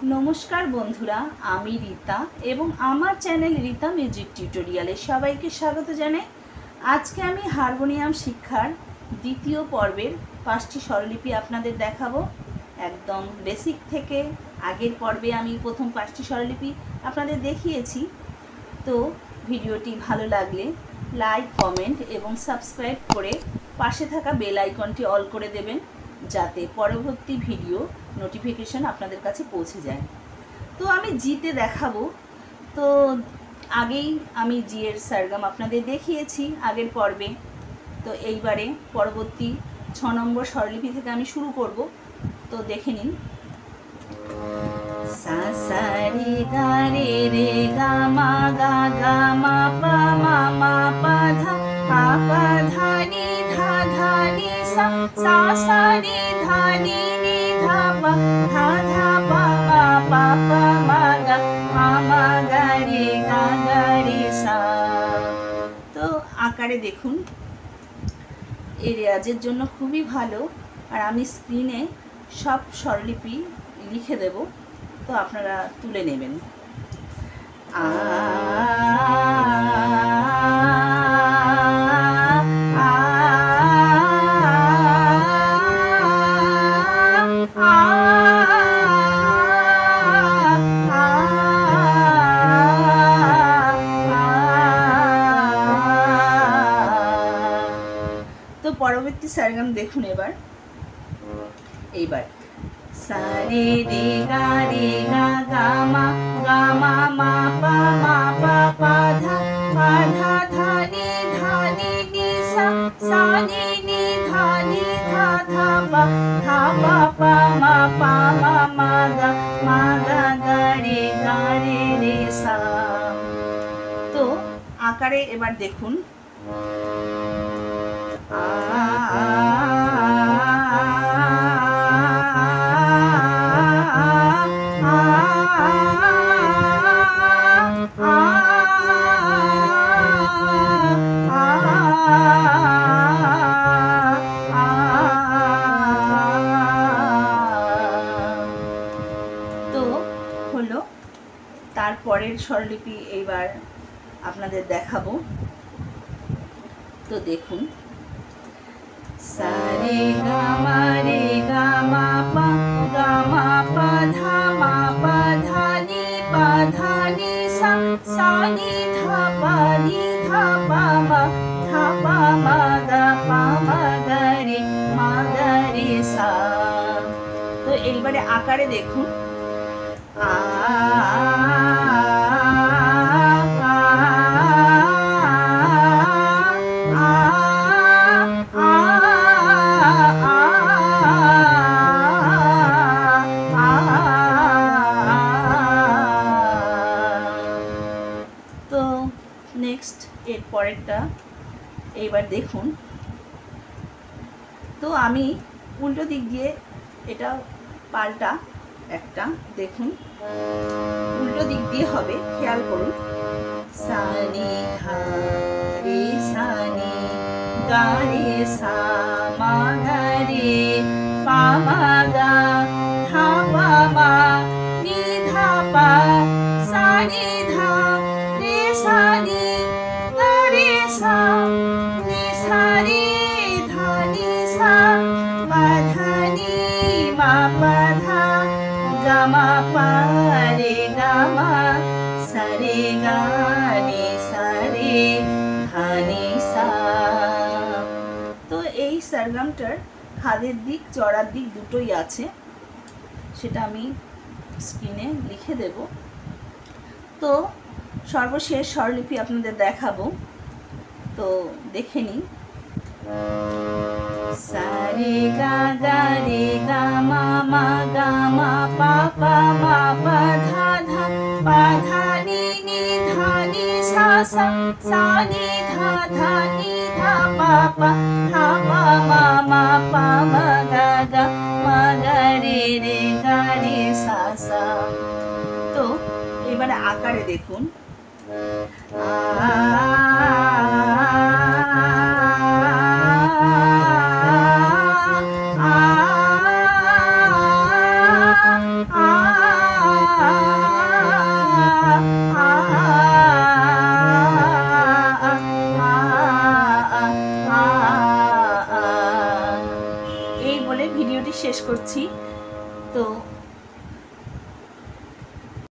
নমস্কার বন্ধুরা, আমি রীতা এবং আমার চ্যানেল রীতা মিউজিক টিউটোরিয়ালে সবাইকে স্বাগত জানাই। আজকে আমি হারমোনিয়াম শিক্ষার দ্বিতীয় পর্বের 5টি স্বরলিপি আপনাদের দেখাবো, একদম বেসিক থেকে। আগের পর্বে আমি প্রথম 5টি স্বরলিপি আপনাদের দেখিয়েছি। তো ভিডিওটি ভালো লাগলে লাইক, কমেন্ট এবং সাবস্ক্রাইব করে পাশে থাকা বেল আইকনটি অল করে দেবেন, যাতে পরবর্তী ভিডিও নোটিফিকেশন আপনাদের কাছে পৌঁছে যায়। তো আমি জিতে দেখাবো। তো আগেই আমি জি এর সারগাম আপনাদের দেখিয়েছি আগের পর্বে। তো এইবারে পরবর্তী 6 নম্বর স্বরলিপি থেকে আমি শুরু করব। তো দেখে নিন। সা সা রে গা রে রে গা মা গা গা মা পা ধা পা পা ধা নি সা সা সা নি ধা নি ধা পা ধা পা পা মা গা রে গা রে সা। তো আকারে দেখুন, এই রেয়াজের জন্য খুবই ভালো। আর আমি স্ক্রিনে সব স্বরলিপি লিখে দেব, তো আপনারা তুলে নেবেন। আ তো পরবর্তী সারগাম দেখুন। এইবার সা রে রে গা গা মা মা পা পা ধা ধা নি সা সা নি ধা ধা পা পা মা গা রে সা। তো আকারে এবার দেখুন। তো হলো, তারপরের স্বরলিপি এইবার আপনাদের দেখাবো। তো দেখুন। সা রে গা মা পা ধা নি সা সা নি ধা পা মা গা রে সা। তো এইবারে আকারে দেখুন। আ তো নেক্সট এর পরেরটা এইবার দেখুন। তো আমি উল্টো দিক দিয়ে এটা পাল্টা একটা, দেখুন উল্টো দিক দিয়ে হবে, খেয়াল করুন। সা নি ধা রে সা নি গা রে সা মা গা রে পা মা গা ধা পা মা নি ধা পা সা নি ধা রে সা নি গা রে সা নি সা রে ধা নি সা পা ধা নি মা পা ধা গা মা পা রে গা মা সা রে গা রে সা রে ধা নি সা। তো এই সারগামটার খাদের দিক, চড়ার দিক দুটোই আছে, সেটা আমি স্ক্রিনে লিখে দেব। তো সর্বশেষ স্বরলিপি আপনাদের দেখাবো, তো দেখে নিন। সা রে গা মা পা ধা নি সা সা নি ধা পা মা গা রে সা সা। তো এবারে আকারে দেখুন। আ এই বলে ভিডিওটি শেষ করছি। তো